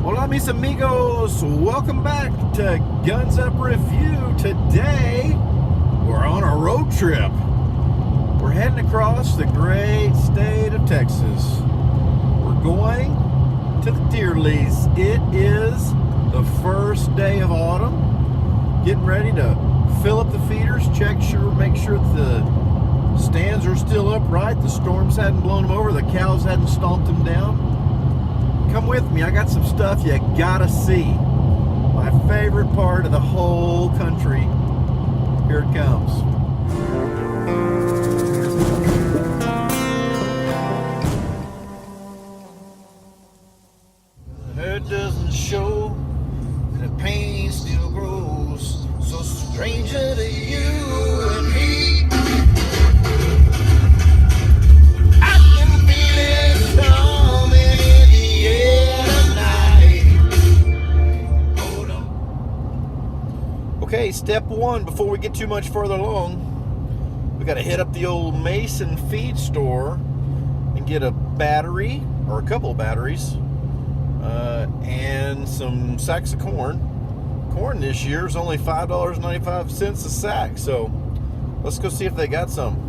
Hola mis amigos, welcome back to Guns Up Review. Today, we're on a road trip. We're heading across the great state of Texas. We're going to the deer lease. It is the first day of autumn. Getting ready to fill up the feeders, make sure the stands are still upright, the storms hadn't blown them over, the cows hadn't stomped them down. Come with me, I got some stuff you gotta see. My favorite part of the whole country. Here it comes. The hurt doesn't show, and the pain still grows. So stranger to you and me. Okay, step one, before we get too much further along, we got to hit up the old Mason feed store and get a battery, or a couple of batteries, and some sacks of corn. Corn this year is only $5.95 a sack, so let's go see if they got some.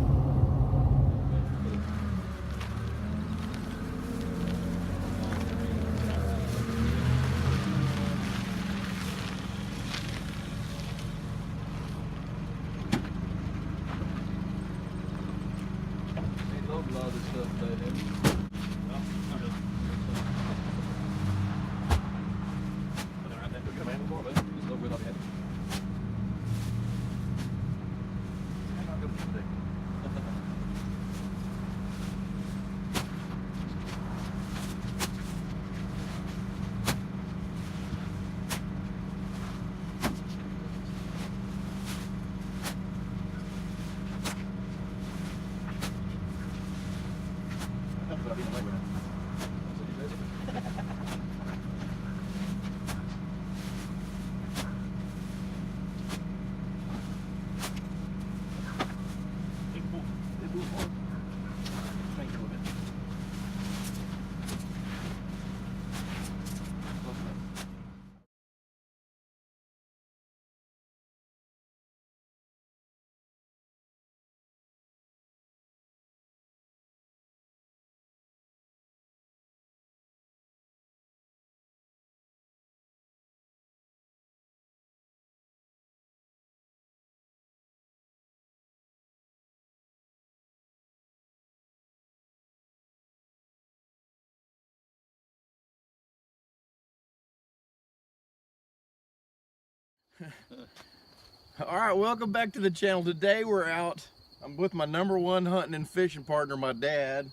All right, welcome back to the channel. Today we're out. I'm with my #1 hunting and fishing partner, my dad,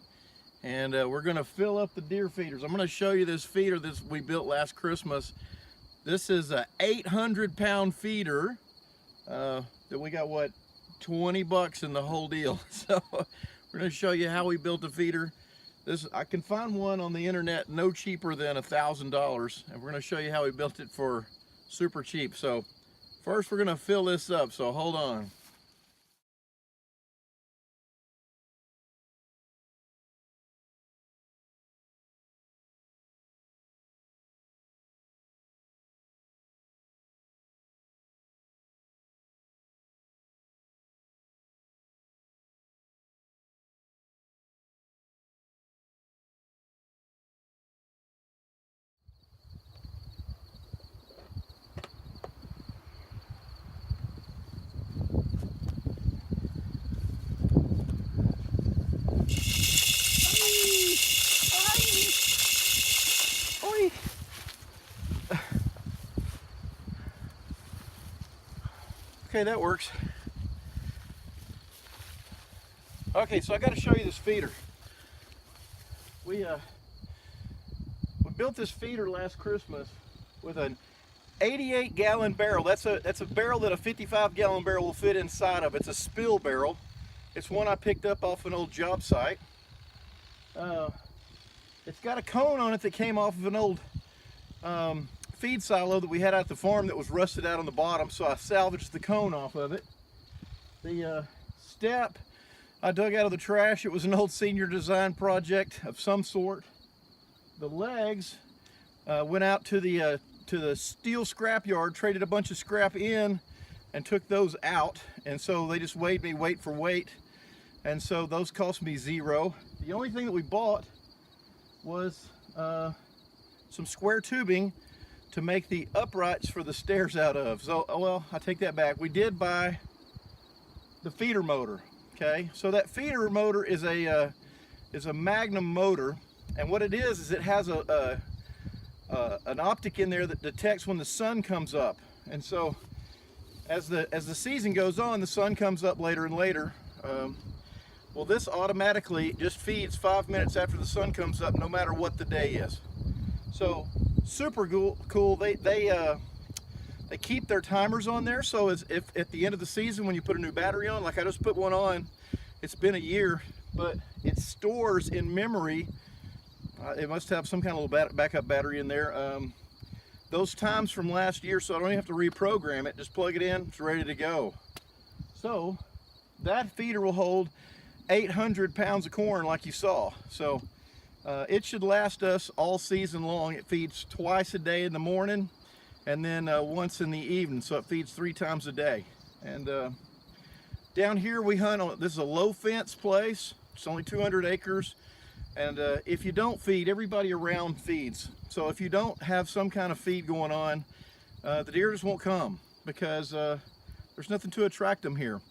and we're gonna fill up the deer feeders. I'm gonna show you this feeder that we built last Christmas. This is a 800-pound feeder that we got, what, 20 bucks in the whole deal. So we're gonna show you how we built the feeder. I can find one on the internet no cheaper than $1,000, and we're gonna show you how we built it for super cheap. So first, we're gonna fill this up, so hold on. Okay, that works. Okay, so I got to show you this feeder. We built this feeder last Christmas with an 88-gallon barrel. That's a barrel that a 55-gallon barrel will fit inside of. It's a spill barrel. It's one I picked up off an old job site. It's got a cone on it that came off of an old feed silo that we had out at the farm that was rusted out on the bottom, so I salvaged the cone off of it. The step I dug out of the trash. It was an old senior design project of some sort. The legs, went out to the steel scrap yard, traded a bunch of scrap in, and took those out. And so they just weighed me weight for weight, and so those cost me $0. The only thing that we bought was some square tubing to make the uprights for the stairs out of. So, well, I take that back. We did buy the feeder motor. Okay, so that feeder motor is a Magnum motor, and what it is it has an optic in there that detects when the sun comes up. And so as the season goes on, the sun comes up later and later. Well, this automatically just feeds 5 minutes after the sun comes up, no matter what the day is. So super cool. They keep their timers on there, so as if at the end of the season when you put a new battery on, like I just put one on, it's been a year, but it stores in memory. It must have some kind of little backup battery in there. Those times from last year, so I don't even have to reprogram it. Just plug it in, it's ready to go. So that feeder will hold 800 pounds of corn like you saw. So it should last us all season long. It feeds twice a day in the morning and then once in the evening, so it feeds 3 times a day. And down here we hunt on, this is a low fence place. It's only 200 acres. And if you don't feed, everybody around feeds. So if you don't have some kind of feed going on, the deer just won't come, because there's nothing to attract them here.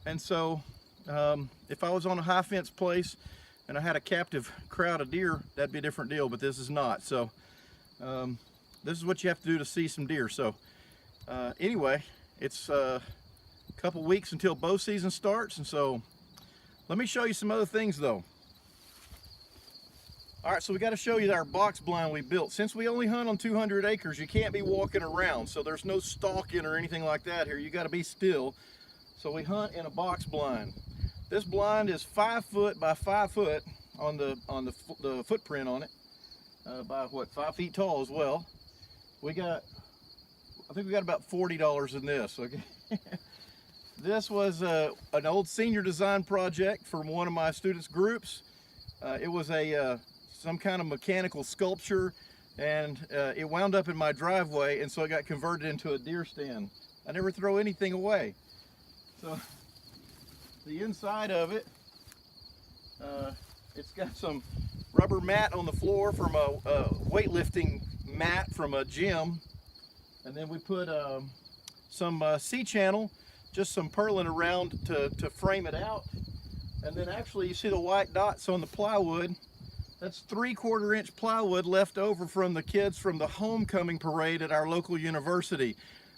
And so if I was on a high fence place and I had a captive crowd of deer, that'd be a different deal, but this is not. So this is what you have to do to see some deer. So anyway, it's a couple weeks until bow season starts, and so let me show you some other things though. All right, so we got to show you our box blind we built. Since we only hunt on 200 acres, you can't be walking around, so there's no stalking or anything like that here. You got to be still. So we hunt in a box blind. This blind is 5 foot by 5 foot on the footprint on it, by what, 5 feet tall as well. I think we got about $40 in this. Okay. This was an old senior design project from one of my students' groups. It was some kind of mechanical sculpture, and it wound up in my driveway, and so it got converted into a deer stand. I never throw anything away. So the inside of it, it's got some rubber mat on the floor from a weightlifting mat from a gym, and then we put some C-channel, just some purlin around to frame it out. And then actually you see the white dots on the plywood. That's 3/4 inch plywood left over from the kids from the homecoming parade at our local university.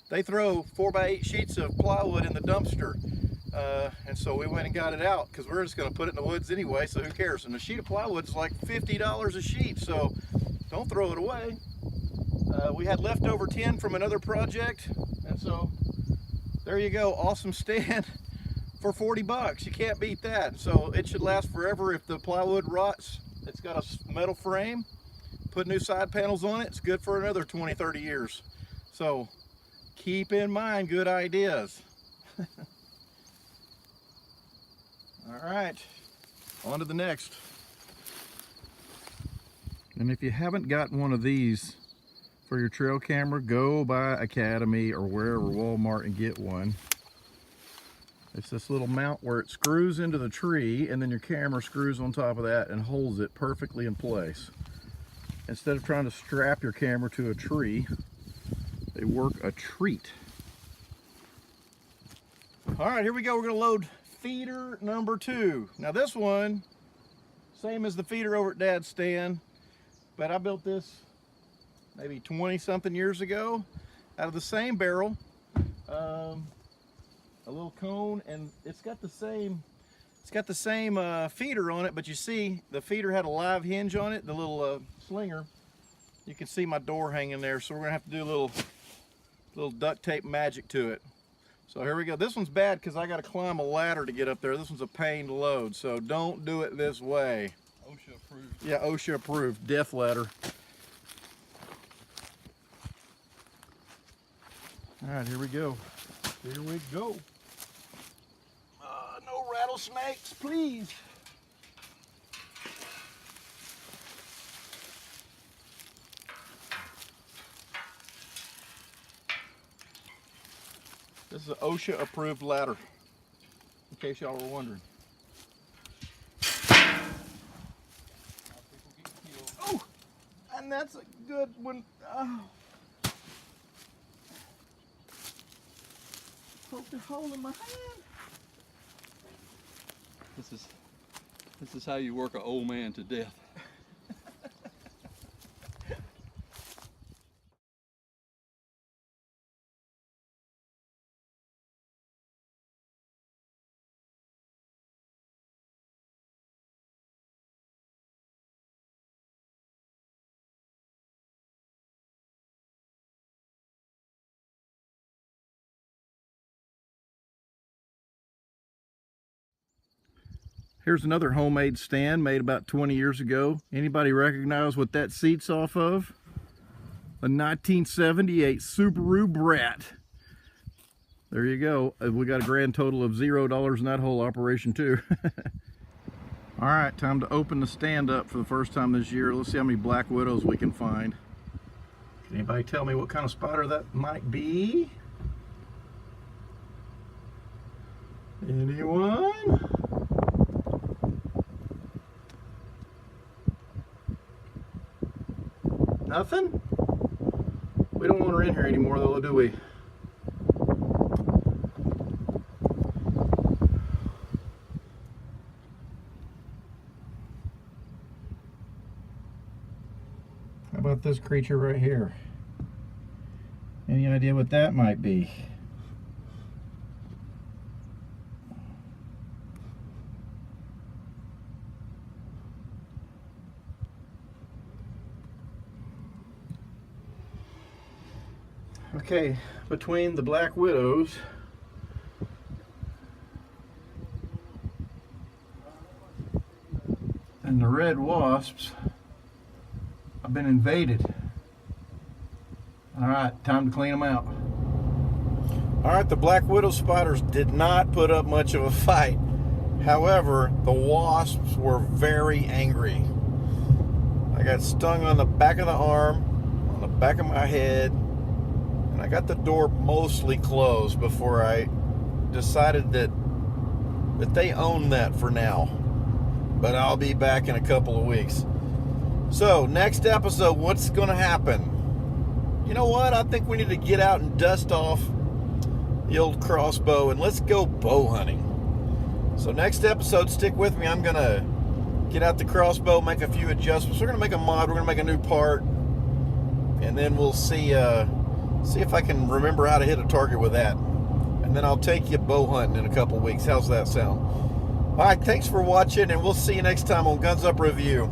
They throw 4x8 sheets of plywood in the dumpster. And so we went and got it out, because we're just going to put it in the woods anyway, so who cares? And a sheet of plywood is like $50 a sheet, so don't throw it away. We had leftover tin from another project, and so there you go, awesome stand for 40 bucks. You can't beat that. So it should last forever. If the plywood rots, it's got a metal frame, put new side panels on it, it's good for another 20-30 years. So keep in mind good ideas. All right, on to the next. And if you haven't got one of these for your trail camera, go by Academy or wherever, Walmart, and get one. It's this little mount where it screws into the tree, and then your camera screws on top of that and holds it perfectly in place. Instead of trying to strap your camera to a tree, they work a treat. All right, here we go. We're going to load feeder number 2. Now this one, same as the feeder over at Dad's stand, but I built this maybe 20-something years ago out of the same barrel. A little cone, and it's got the same feeder on it, but you see the feeder had a live hinge on it, the little slinger. You can see my door hanging there, so we're gonna have to do a little duct tape magic to it. So here we go. This one's bad because I got to climb a ladder to get up there. This one's a pain to load, so don't do it this way. OSHA approved. Yeah, OSHA approved. Death ladder. All right, here we go. Here we go. No rattlesnakes, please. This is an OSHA approved ladder, in case y'all were wondering. Oh, and that's a good one. Oh. Poked a hole in my hand. This is how you work an old man to death. Here's another homemade stand made about 20 years ago. Anybody recognize what that seat's off of? A 1978 Subaru Brat. There you go. We got a grand total of $0 in that whole operation too. All right, time to open the stand up for the first time this year. Let's see how many black widows we can find. Can anybody tell me what kind of spotter that might be? Anyone? Nothing? We don't want her in here anymore though, do we? How about this creature right here? Any idea what that might be? Okay, between the black widows and the red wasps, I've been invaded. All right, time to clean them out. All right, the black widow spiders did not put up much of a fight. However, the wasps were very angry. I got stung on the back of the arm, on the back of my head, and I got the door mostly closed before I decided that they own that for now. But I'll be back in a couple of weeks. So, next episode, what's going to happen? You know what? I think we need to get out and dust off the old crossbow and let's go bow hunting. So next episode, stick with me. I'm going to get out the crossbow, make a few adjustments. We're going to make a mod. We're going to make a new part. And then we'll see if I can remember how to hit a target with that. And then I'll take you bow hunting in a couple weeks. How's that sound? All right, thanks for watching, and we'll see you next time on Guns Up Review.